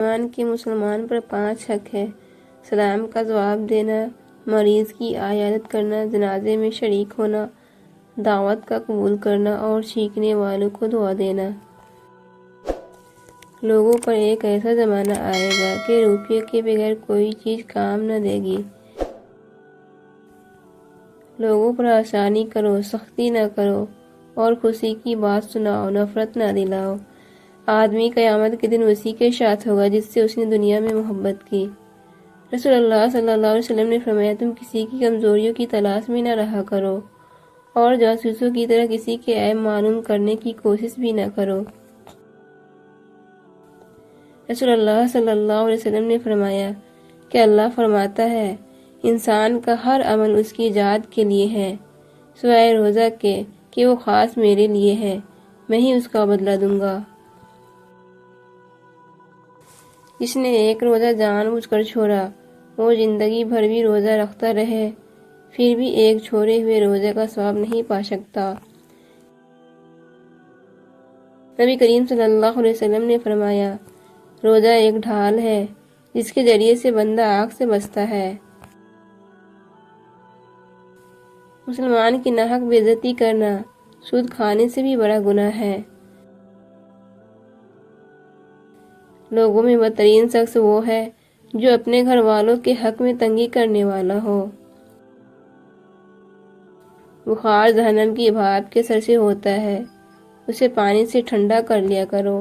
ایمان کے مسلمان پر 5 حق ہے: سلام کا جواب دینا، مریض کی عیادت کرنا، جنازے میں شریک ہونا، دعوت کا قبول کرنا اور چیخنے والوں کو دعا دینا۔ لوگوں پر ایک ایسا زمانہ آئے گا کہ روپیے کے بغیر کوئی چیز کام نہ دے گی۔ لوگوں پر آسانی کرو، سختی نہ کرو، اور خوشی کی بات سناؤ، نفرت نہ دلاؤ۔ آدمی قیامت کے دن اسی کے ساتھ ہوگا جس سے اس نے دنیا میں محبت کی۔ رسول اللہ صلی اللہ علیہ وسلم نے فرمایا، تم کسی کی کمزوریوں کی تلاش میں نہ رہا کرو اور جاسوسوں کی طرح کسی کے عیب معلوم کرنے کی کوشش بھی نہ کرو۔ رسول اللہ صلی اللہ علیہ وسلم نے فرمایا کہ اللہ فرماتا ہے، انسان کا ہر عمل اس کی ذات کے لیے ہے سوائے روزہ کے کہ وہ خاص میرے لیے ہے، میں ہی اس کا بدلہ دوں گا۔ جس نے ایک روزہ جان بوجھ کر چھوڑا، وہ زندگی بھر بھی روزہ رکھتا رہے پھر بھی ایک چھوڑے ہوئے روزے کا ثواب نہیں پا سکتا۔ نبی کریم صلی اللہ علیہ وسلم نے فرمایا، روزہ ایک ڈھال ہے جس کے ذریعے سے بندہ آگ سے بچتا ہے۔ مسلمان کی ناحق بے عزتی کرنا سود کھانے سے بھی بڑا گناہ ہے۔ لوگوں میں بدترین شخص وہ ہے جو اپنے گھر والوں کے حق میں تنگی کرنے والا ہو۔ بخار جہنم کی بھاپ کے سر سے ہوتا ہے، اسے پانی سے ٹھنڈا کر لیا کرو۔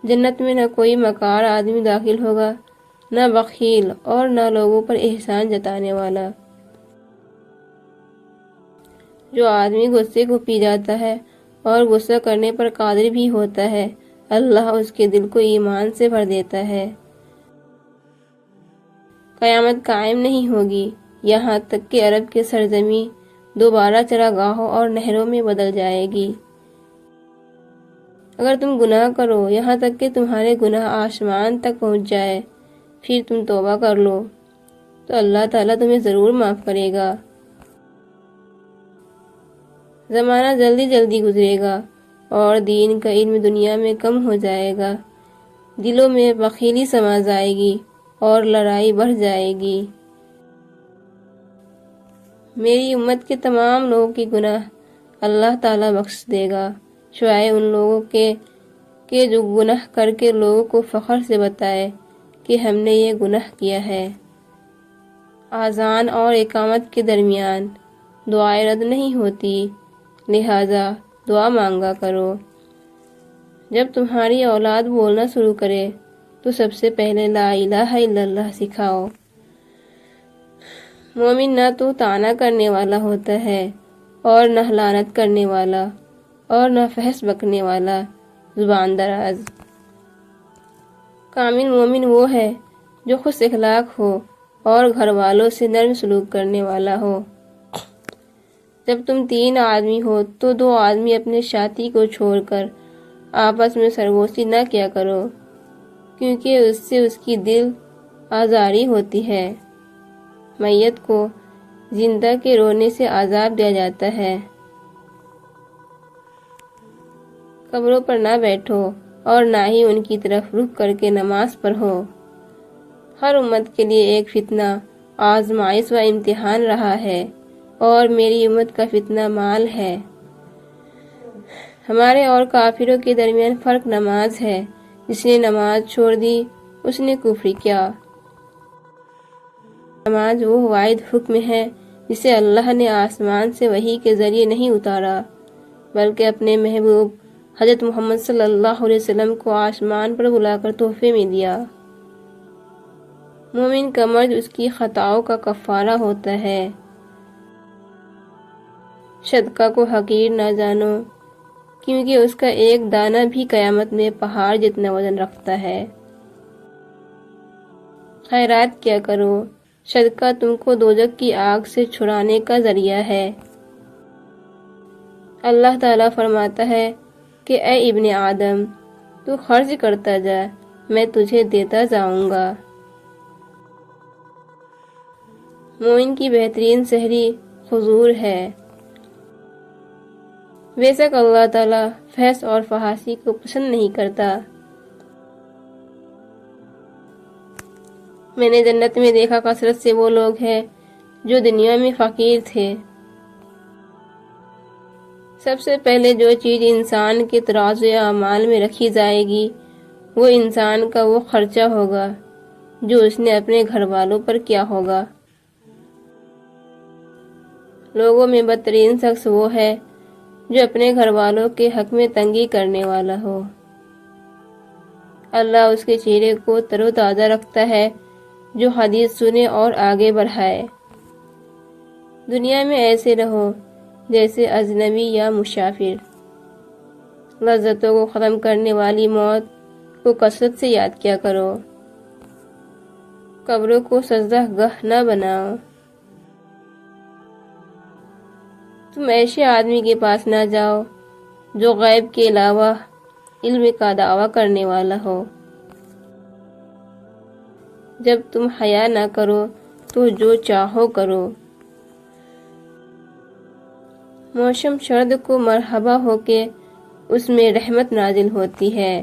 جنت میں نہ کوئی مکار آدمی داخل ہوگا، نہ بخیل اور نہ لوگوں پر احسان جتانے والا۔ جو آدمی غصے کو پی جاتا ہے اور غصہ کرنے پر قادر بھی ہوتا ہے، اللہ اس کے دل کو ایمان سے بھر دیتا ہے۔ قیامت قائم نہیں ہوگی یہاں تک کہ عرب کی سرزمین دوبارہ چراگاہوں اور نہروں میں بدل جائے گی۔ اگر تم گناہ کرو یہاں تک کہ تمہارے گناہ آسمان تک پہنچ جائے، پھر تم توبہ کر لو تو اللہ تعالیٰ تمہیں ضرور معاف کرے گا۔ زمانہ جلدی جلدی گزرے گا اور دین کا علم دنیا میں کم ہو جائے گا، دلوں میں بخیلی سما جائے گی اور لڑائی بڑھ جائے گی۔ میری امت کے تمام لوگوں کی گناہ اللہ تعالیٰ بخش دے گا، سوائے ان لوگوں کے جو گناہ کر کے لوگوں کو فخر سے بتائے کہ ہم نے یہ گناہ کیا ہے۔ اذان اور اقامت کے درمیان دعائیں رد نہیں ہوتی، لہذا دعا مانگا کرو۔ جب تمہاری اولاد بولنا شروع کرے تو سب سے پہلے لا الہ الا اللہ سکھاؤ۔ مومن نہ تو طعنہ کرنے والا ہوتا ہے اور نہ لعنت کرنے والا اور نہ فحش بکنے والا، زبان دراز۔ کامل مومن وہ ہے جو خوش اخلاق ہو اور گھر والوں سے نرم سلوک کرنے والا ہو۔ جب تم 3 آدمی ہو تو 2 آدمی اپنے ساتھی کو چھوڑ کر آپس میں سرگوشی نہ کیا کرو، کیونکہ اس سے اس کی دل آزاری ہوتی ہے۔ میت کو زندہ کے رونے سے عذاب دیا جاتا ہے۔ قبروں پر نہ بیٹھو اور نہ ہی ان کی طرف رخ کر کے نماز پڑھو۔ ہر امت کے لیے ایک فتنہ، آزمائش و امتحان رہا ہے، اور میری امت کا فتنہ مال ہے۔ ہمارے اور کافروں کے درمیان فرق نماز ہے، جس نے نماز چھوڑ دی اس نے کفر کیا۔ نماز وہ واحد حکم ہے جسے اللہ نے آسمان سے وحی کے ذریعے نہیں اتارا، بلکہ اپنے محبوب حضرت محمد صلی اللہ علیہ وسلم کو آسمان پر بلا کر تحفے میں دیا۔ مومن کا مرض اس کی خطاؤں کا کفارہ ہوتا ہے۔ صدقہ کو حقیر نہ جانو، کیونکہ اس کا ایک دانہ بھی قیامت میں پہاڑ جتنا وزن رکھتا ہے۔ خیرات کیا کرو، صدقہ تم کو دوزخ کی آگ سے چھڑانے کا ذریعہ ہے۔ اللہ تعالیٰ فرماتا ہے کہ اے ابن آدم، تو خرچ کرتا جا، میں تجھے دیتا جاؤں گا۔ مومن کی بہترین سحری حضور ہے۔ بے شک اللہ تعالیٰ فحش اور فحاشی کو پسند نہیں کرتا۔ میں نے جنت میں دیکھا کثرت سے وہ لوگ ہیں جو دنیا میں فقیر تھے۔ سب سے پہلے جو چیز انسان کے ترازو اعمال میں رکھی جائے گی وہ انسان کا وہ خرچہ ہوگا جو اس نے اپنے گھر والوں پر کیا ہوگا۔ لوگوں میں بدترین شخص وہ ہے جو اپنے گھر والوں کے حق میں تنگی کرنے والا ہو۔ اللہ اس کے چہرے کو تر و تازہ رکھتا ہے جو حدیث سنے اور آگے بڑھائے۔ دنیا میں ایسے رہو جیسے اجنبی یا مسافر۔ لذتوں کو ختم کرنے والی موت کو کثرت سے یاد کیا کرو۔ قبروں کو سجدہ گاہ نہ بناؤ۔ تم ایسے آدمی کے پاس نہ جاؤ جو غیب کے علاوہ علم کا دعویٰ کرنے والا ہو۔ جب تم حیا نہ کرو تو جو چاہو کرو۔ موسم سرد کو مرحبا ہو کے اس میں رحمت نازل ہوتی ہے۔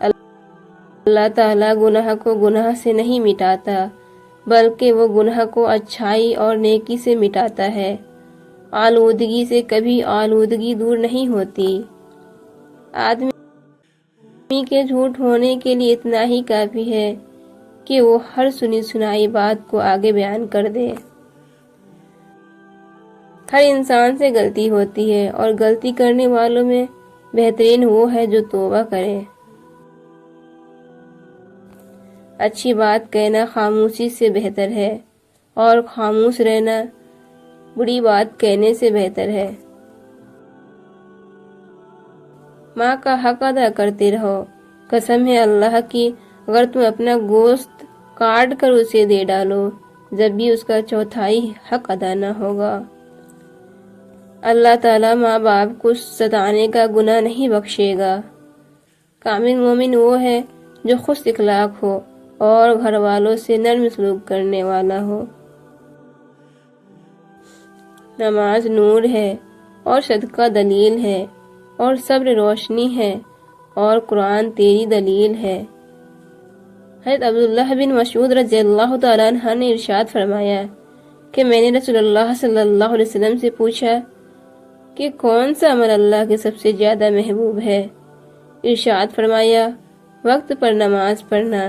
اللہ تعالیٰ گناہ کو گناہ سے نہیں مٹاتا بلکہ وہ گناہ کو اچھائی اور نیکی سے مٹاتا ہے۔ آلودگی سے کبھی آلودگی دور نہیں ہوتی۔ آدمی کے جھوٹ ہونے کے لیے اتنا ہی کافی ہے کہ وہ ہر سنی سنائی بات کو آگے بیان کر دے۔ ہر انسان سے غلطی ہوتی ہے اور غلطی کرنے والوں میں بہترین وہ ہے جو توبہ کرے۔ اچھی بات کہنا خاموشی سے بہتر ہے اور خاموش رہنا بری بات کہنے سے بہتر ہے۔ ماں کا حق ادا کرتے رہو۔ قسم ہے اللہ کی، اگر تم اپنا گوشت کاٹ کر اسے دے ڈالو جب بھی اس کا چوتھائی حق ادا نہ ہوگا۔ اللہ تعالیٰ ماں باپ کو ستانے کا گناہ نہیں بخشے گا۔ کامل مومن وہ ہے جو خوش اخلاق ہو اور گھر والوں سے نرم سلوک کرنے والا ہو۔ نماز نور ہے اور صدقہ دلیل ہے اور صبر روشنی ہے اور قرآن تیری دلیل ہے۔ حضرت عبداللہ بن مسعود رضی اللہ تعالیٰ عنہ نے ارشاد فرمایا کہ میں نے رسول اللہ صلی اللہ علیہ وسلم سے پوچھا کہ کون سا عمل اللہ کے سب سے زیادہ محبوب ہے؟ ارشاد فرمایا وقت پر نماز پڑھنا۔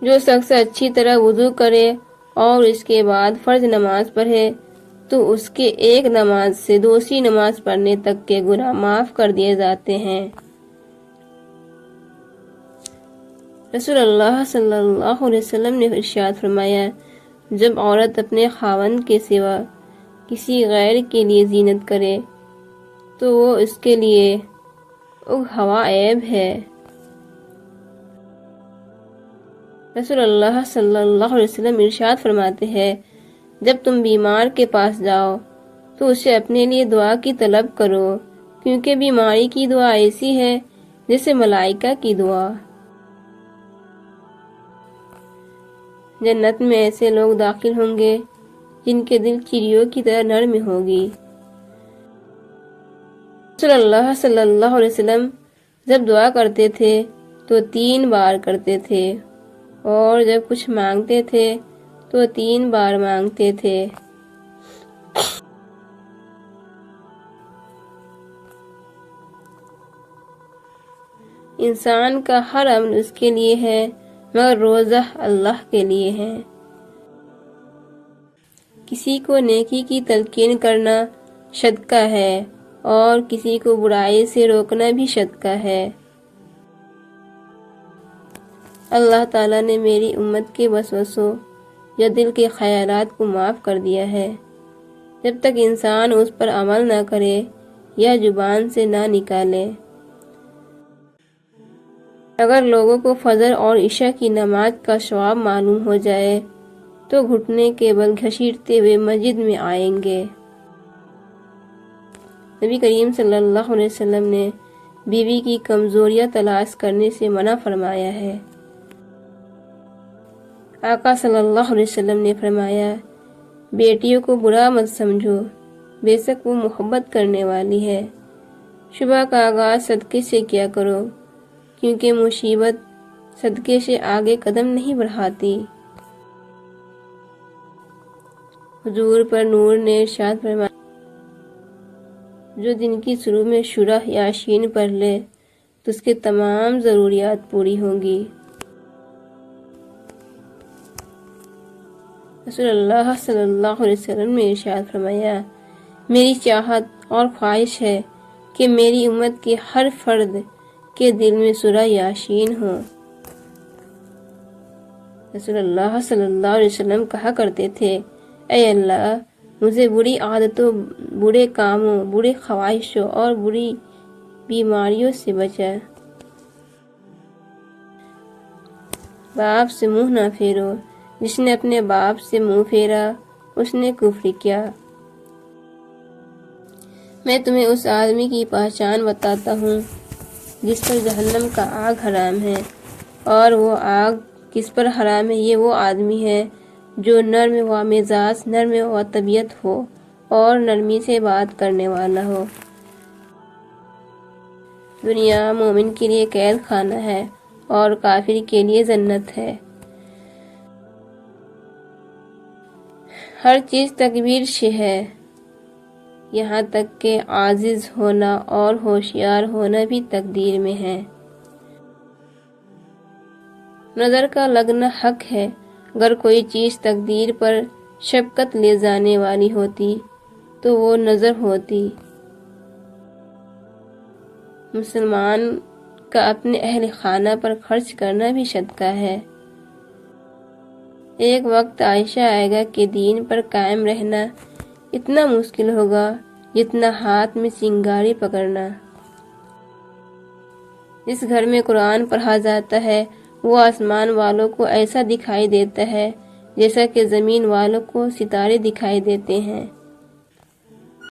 جو شخص اچھی طرح وضو کرے اور اس کے بعد فرض نماز پڑھے تو اس کے ایک نماز سے دوسری نماز پڑھنے تک کے گناہ معاف کر دیے جاتے ہیں۔ رسول اللہ صلی اللہ علیہ وسلم نے ارشاد فرمایا جب عورت اپنے خاوند کے سوا کسی غیر کے لیے زینت کرے تو وہ اس کے لیے ہوا عیب ہے۔ رسول اللہ صلی اللہ علیہ وسلم ارشاد فرماتے ہیں جب تم بیمار کے پاس جاؤ تو اسے اپنے لیے دعا کی طلب کرو کیونکہ بیماری کی دعا ایسی ہے جیسے ملائکہ کی دعا۔ جنت میں ایسے لوگ داخل ہوں گے جن کے دل چڑیوں کی طرح نرم ہوگی۔ رسول اللہ صلی اللہ علیہ وسلم جب دعا کرتے تھے تو 3 بار کرتے تھے اور جب کچھ مانگتے تھے تو 3 بار مانگتے تھے۔ انسان کا ہر عمل اس کے لیے ہے مگر روزہ اللہ کے لیے ہے۔ کسی کو نیکی کی تلقین کرنا صدقہ ہے اور کسی کو برائی سے روکنا بھی صدقہ ہے۔ اللہ تعالیٰ نے میری امت کے وسوسوں یا دل کے خیالات کو معاف کر دیا ہے جب تک انسان اس پر عمل نہ کرے یا زبان سے نہ نکالے۔ اگر لوگوں کو فجر اور عشاء کی نماز کا ثواب معلوم ہو جائے تو گھٹنے کے بل گھسیٹتے ہوئے مسجد میں آئیں گے۔ نبی کریم صلی اللہ علیہ وسلم نے بیوی کی کمزوریاں تلاش کرنے سے منع فرمایا ہے۔ آقا صلی اللہ علیہ وسلم نے فرمایا بیٹیوں کو برا مت سمجھو، بے شک وہ محبت کرنے والی ہے۔ صبح کا آغاز صدقے سے کیا کرو کیونکہ مصیبت صدقے سے آگے قدم نہیں بڑھاتی۔ حضور پر نور نے ارشاد فرمایا، جو دن کی شروع میں سورہ یاسین پڑھ لے تو اس کے تمام ضروریات پوری ہوں گی۔ رسول اللہ صلی اللہ علیہ وسلم نے ارشاد فرمایا، میری چاہت اور خواہش ہے کہ میری امت کے ہر فرد کے دل میں سورہ یاسین ہو۔ رسول اللہ صلی اللہ علیہ وسلم کہا کرتے تھے، اے اللہ، مجھے بری عادتوں، برے کاموں، برے خواہشوں اور بری بیماریوں سے بچا۔ باپ سے منہ نہ پھیرو، جس نے اپنے باپ سے منہ پھیرا اس نے کفر کیا۔ میں تمہیں اس آدمی کی پہچان بتاتا ہوں جس پر جہنم کا آگ حرام ہے، اور وہ آگ کس پر حرام ہے؟ یہ وہ آدمی ہے جو نرم و مزاج، نرم و طبیعت ہو اور نرمی سے بات کرنے والا ہو۔ دنیا مومن کے لیے قید خانہ ہے اور کافر کے لیے جنت ہے۔ ہر چیز تقدیر سے ہے، یہاں تک کہ عاجز ہونا اور ہوشیار ہونا بھی تقدیر میں ہے۔ نظر کا لگنا حق ہے، اگر کوئی چیز تقدیر پر شفقت لے جانے والی ہوتی تو وہ نظر ہوتی۔ مسلمان کا اپنے اہل خانہ پر خرچ کرنا بھی صدقہ ہے۔ ایک وقت عائشہ آئے گا کہ دین پر قائم رہنا اتنا مشکل ہوگا جتنا ہاتھ میں چنگاری پکڑنا۔ جس گھر میں قرآن پڑھا جاتا ہے وہ آسمان والوں کو ایسا دکھائی دیتا ہے جیسا کہ زمین والوں کو ستارے دکھائی دیتے ہیں۔